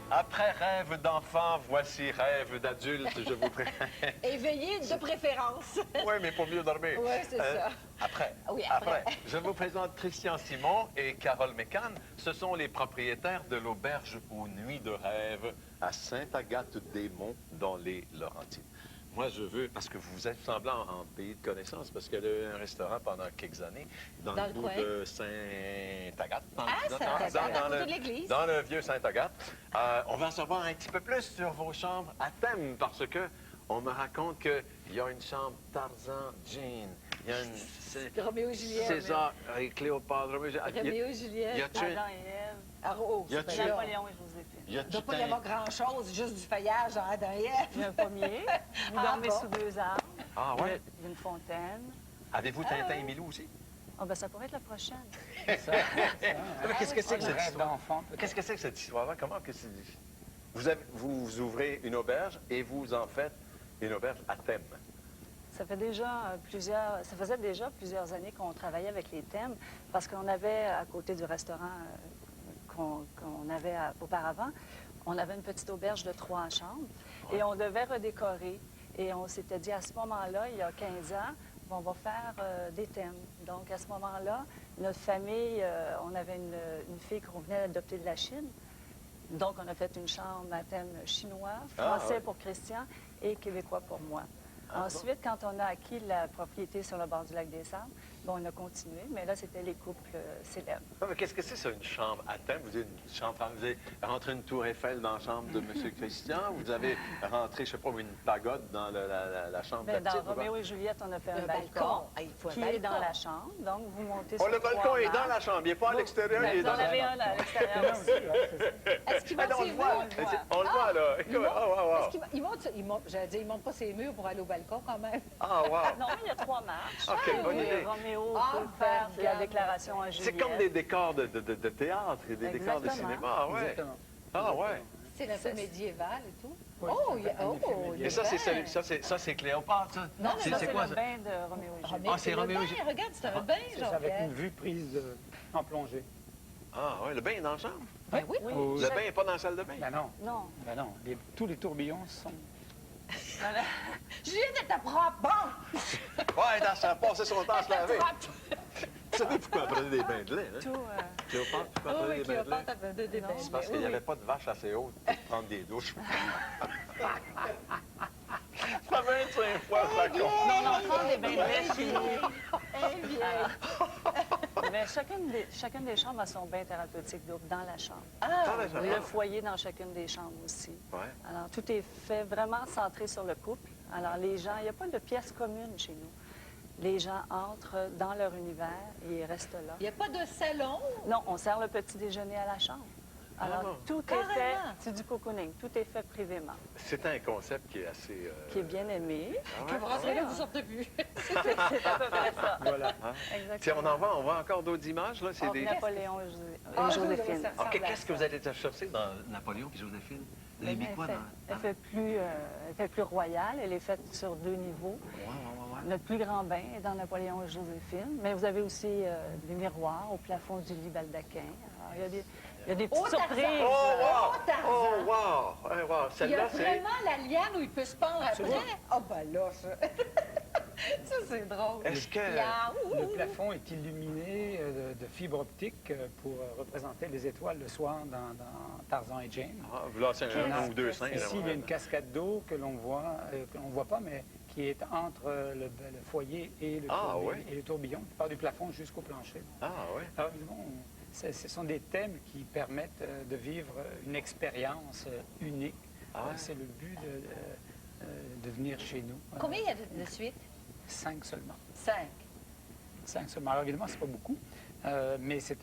Après rêve d'enfant, voici rêve d'adulte, je vous prie. Éveillé de préférence. Oui, mais pour mieux dormir. Oui, c'est ça. Après. Oui, après. Je vous présente Christian Simon et Carole Mécan. Ce sont les propriétaires de l'auberge aux Nuits de Rêve à Sainte-Agathe-des-Monts, dans les Laurentides. Moi, je veux, parce que vous êtes semblant en pays de connaissance, parce qu'il y a un restaurant pendant quelques années dans le bout de Sainte-Agathe. Dans le vieux Sainte-Agathe. On va en savoir un petit peu plus sur vos chambres à thème, parce que on me raconte qu'il y a une chambre Tarzan, Jane, il y a une Roméo et Juliette. César et Cléopâtre. Roméo et Juliette. Adam et Ève. Napoléon et Joséphine. Il ne doit pas y avoir grand-chose, juste du feuillage en Adam et Ève. Il y a un pommier. Vous dormez sous 2 arbres. Ah ouais? Il y a une fontaine. Avez-vous Tintin et Milou aussi? Ah, ben ça pourrait être la prochaine. Qu'est-ce que c'est que cette histoire? d'enfant. Qu'est-ce que c'est que cette histoire-là? Comment que c'est... Vous ouvrez une auberge et vous en faites une auberge à thème. Ça faisait déjà plusieurs années qu'on travaillait avec les thèmes, parce qu'on avait, à côté du restaurant qu'on avait auparavant, on avait une petite auberge de 3 chambres, et on devait redécorer. Et on s'était dit, à ce moment-là, il y a 15 ans, on va faire des thèmes. Donc, à ce moment-là, notre famille, on avait une fille qu'on venait d'adopter de la Chine. Donc, on a fait une chambre à thème chinois, français pour Christian et québécois pour moi. Ensuite, quand on a acquis la propriété sur le bord du lac des Sables, bon, on a continué, mais là, c'était les couples célèbres. Mais qu'est-ce que c'est, ça, une chambre à thème? Vous avez rentré une tour Eiffel dans la chambre de M. Christian? Vous avez rentré, je ne sais pas, une pagode dans la chambre Bien, d'Active? dans Roméo et Juliette, on a fait un balcon qui est dans la chambre. Donc, vous montez sur le balcon est dans la chambre, il n'est pas à l'extérieur, il est dans la chambre. Vous en avez un à l'extérieur aussi. Est-ce qu'il monte ses murs? On le voit, là. Est-ce qu'il monte, j'allais dire, il monte pas ses murs pour aller au balcon, quand même. Ah, wow! Non, il y a 3 marches. OK, bonne idée. Roméo peut faire la déclaration à Juliette. C'est comme des décors de théâtre et des décors de cinéma. Ah, ouais. Exactement. Ah, ouais. C'est un peu médiéval et tout. Oui, Et ça, c'est Cléopâtre, ça? Non, Ça, c'est le bain de Roméo et Juliette. Ah, c'est Roméo et Juliette. Regarde, c'est un bain, C'est genre. avec une vue prise en plongée. Ah, ouais, le bain est dans la chambre? Ben oui. Le bain n'est pas dans la salle de bain? Ben non. Non. Ben non. Tous les tourbillons sont... Juliette est propre, bon! Ouais, elle a passé son temps à se laver. Vous savez pourquoi elle prenait des bains de lait, hein? Tout, Cléopâtre, pourquoi elle prenait des bains de lait? Cléopâtre avait des bains. C'est parce qu'il n'y avait pas de vache assez haute pour prendre des douches. Ça 25 fois, ça compte. non, prendre des bains de lait chez nous. Mais chacune des chambres a son bain thérapeutique dans la chambre. Le foyer dans chacune des chambres aussi. Ouais. Alors, tout est fait vraiment centré sur le couple. Alors, les gens, il n'y a pas de pièce commune chez nous. Les gens entrent dans leur univers et restent là. Il n'y a pas de salon? Non, on sert le petit déjeuner à la chambre. Alors, tout est fait, c'est du cocooning, tout est fait privément. C'est un concept qui est assez... Qui est bien aimé. Que vous rentrez là, vous sortez plus. C'est à peu près ça. Voilà. Exactement. On voit encore d'autres images, là. C'est des... Napoléon et Joséphine. OK, qu'est-ce que vous allez chercher dans Napoléon et Joséphine? Vous avez mis quoi dans... Elle fait plus royale, elle est faite sur 2 niveaux. Notre plus grand bain est dans Napoléon et Joséphine, mais vous avez aussi des miroirs au plafond du lit baldaquin. Alors, il y a des petites surprises. Oh, wow! Il y a vraiment la liane où il peut se pendre après. Ah, ben là, ça. Ça, c'est drôle. Est-ce que... Le plafond est illuminé de fibres optiques pour représenter les étoiles le soir dans Tarzan et Jane. Ah, là, c'est un ou deux seins. Ici, il y a une cascade d'eau que l'on voit pas, mais qui est entre le foyer et le tourbillon, qui part du plafond jusqu'au plancher. Ah, oui. Alors, évidemment, ce sont des thèmes qui permettent de vivre une expérience unique. C'est le but de venir chez nous. Combien il y a de suites? 5 seulement. 5. 5 seulement. Alors, évidemment, c'est pas beaucoup, mais c'est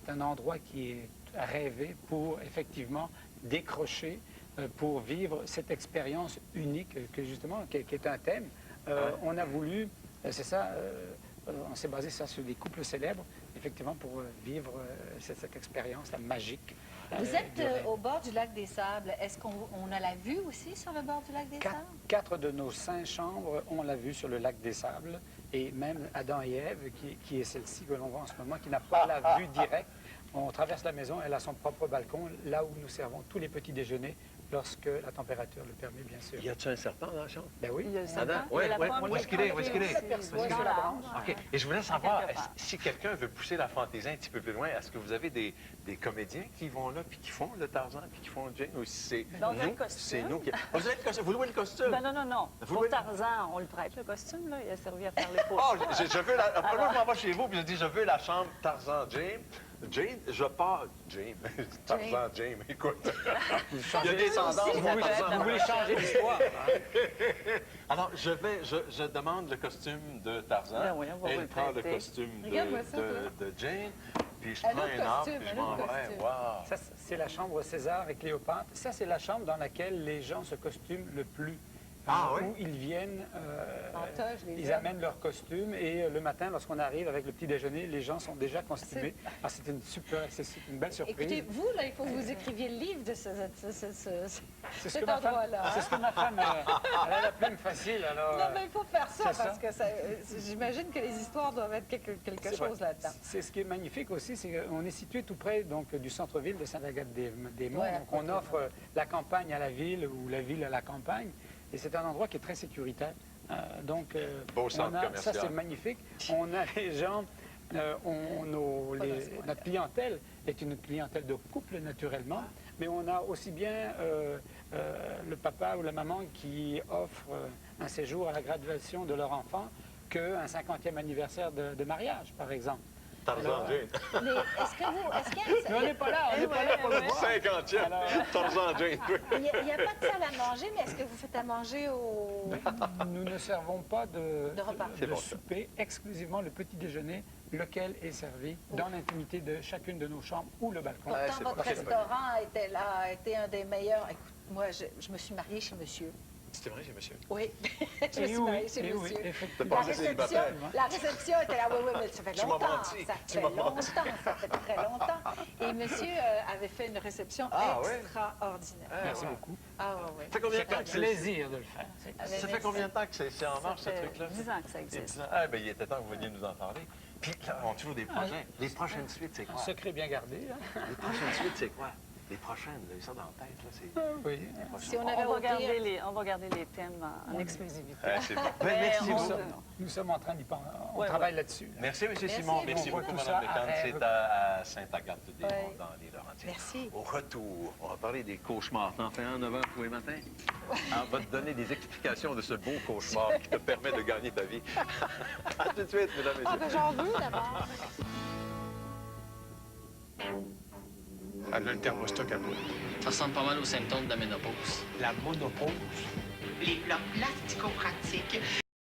un endroit qui est rêvé pour, effectivement, décrocher, pour vivre cette expérience unique, qui est un thème. On a voulu, c'est ça, on s'est basé ça sur des couples célèbres, effectivement, pour vivre cette expérience magique. Vous êtes au bord du lac des Sables. Est-ce qu'on a la vue aussi sur le bord du lac des Sables? 4 de nos 5 chambres ont la vue sur le lac des Sables. Et même Adam et Ève, qui est celle-ci que l'on voit en ce moment, qui n'a pas la vue directe. On traverse la maison, elle a son propre balcon, là où nous servons tous les petits déjeuners, lorsque la température le permet, bien sûr. Y a-t-il un serpent dans la chambre? Ben oui. Il y a le Adam? serpent, Ouais, il y a la ouais. pomme, Où il y a est-ce qu'il est? Où est-ce qu'il est? Oui, sur la branche. OK. Et je voulais savoir, quelque part. si quelqu'un veut pousser la fantaisie un petit peu plus loin, est-ce que vous avez des comédiens qui vont là puis qui font le Tarzan puis qui font le Jane? Ou si c'est Donc, le nous? costume. C'est nous qui... Vous avez le costume? Vous louez le costume? Ben non. Vous Pour louez- Tarzan, on le prête, le costume, là. Il a servi à faire les pauses. Oh, je veux la... Moi, je m'en vais chez vous puis je dis, je veux la chambre Tarzan Jane. Jane, je pars... Jane. Tarzan Jane, écoute. Il y a des tendances. Vous voulez changer l'histoire, hein? Alors, je demande le costume de Tarzan. Ben oui, on va vous Elle le prend le prêter. costume Regarde-moi ça, de Jane. Puis je Un prends autre un arbre, costume, puis je un m'en autre vais. costume. Wow! Ça, c'est la chambre César et Cléopâtre. Ça, c'est la chambre dans laquelle les gens se costument le plus. Ah oui? Où ils viennent, En toge, les ils hommes. amènent leurs costumes et le matin, lorsqu'on arrive avec le petit déjeuner, les gens sont déjà costumés. Ah, c'est une super, c'est une belle surprise. Écoutez, vous, là, il faut que vous écriviez le livre de C'est ce cet que ma femme, endroit-là. c'est ce que ma femme, elle a la plume facile, alors. Non, mais il faut faire ça c'est parce que j'imagine que les histoires doivent être quelque C'est chose vrai. là-dedans. C'est ce qui est magnifique aussi, c'est qu'on est situé tout près donc, du centre-ville de Sainte-Agathe-des-Monts. Ouais, Donc on offre la campagne à la ville ou la ville à la campagne. Et c'est un endroit qui est très sécuritaire. Beau centre commercial. ça c'est magnifique. On a les gens, notre clientèle est une clientèle de couple naturellement, mais on a aussi bien le papa ou la maman qui offre un séjour à la graduation de leur enfant qu'un 50e anniversaire de mariage, par exemple. Tarzan Alors, Jane. Mais est-ce qu'il y Mais on n'est pas là, on n'est pas là pour le voir. 50e. Alors- Tarzan Jane. n'y a pas de salle à manger, mais est-ce que vous faites à manger au... Nous ne servons pas de repas. C'est bon, ça. souper, exclusivement le petit déjeuner, lequel est servi dans l'intimité de chacune de nos chambres ou le balcon. Ouais, Pourtant, c'est votre pas- c'est pas- restaurant était là, a été un des meilleurs. Écoute, moi, je me suis mariée chez monsieur. C'était vrai, monsieur. Oui, je me Et suis oui, mariée chez et oui, monsieur. effectivement. Passé célibataire. La réception était là, oui, mais ça fait Tu m'as longtemps, menti. ça Tu fait m'as longtemps, menti. ça fait très longtemps. Et monsieur avait fait une réception Ah, ouais? extraordinaire. Merci beaucoup. Ah, oui, oui. Ça fait combien de C'est temps un que c'est... plaisir de le faire. Ça fait combien de temps que c'est en marche, ce Ça fait truc-là? 10 ans que ça Il y a existe. 10 ans. Ah, ben, il était temps que vous veniez nous en parler. Puis là, on a toujours des projets. Les prochaines suites, c'est Un quoi? secret bien gardé. Hein? Les prochaines suites, c'est quoi? Les prochaines, vous avez ça dans la tête, là, c'est... Oui. Si on On avait va, osé- garder les thèmes en exclusivité. Ah, c'est bon. Ben, Mais merci on- beaucoup. Nous sommes en train d'y penser. On Ouais, travaille là-dessus. Merci, M. Merci. Simon. Merci On voit beaucoup, tout Mme ça à Lécan. rêve. C'est à Sainte-Agathe-des-Monts, Ouais. dans les Laurentides. Merci. Au retour, on va parler des cauchemars. T'en fais un 9 h tous les matins? On va te donner des explications de ce beau cauchemar qui te permet de gagner ta vie. À tout de suite, mesdames et Ah, messieurs. ben j'en veux d'abord. Elle a le thermostat capote. Ça ressemble pas mal aux symptômes de la ménopause. La monopause. Les plats plastico-pratiques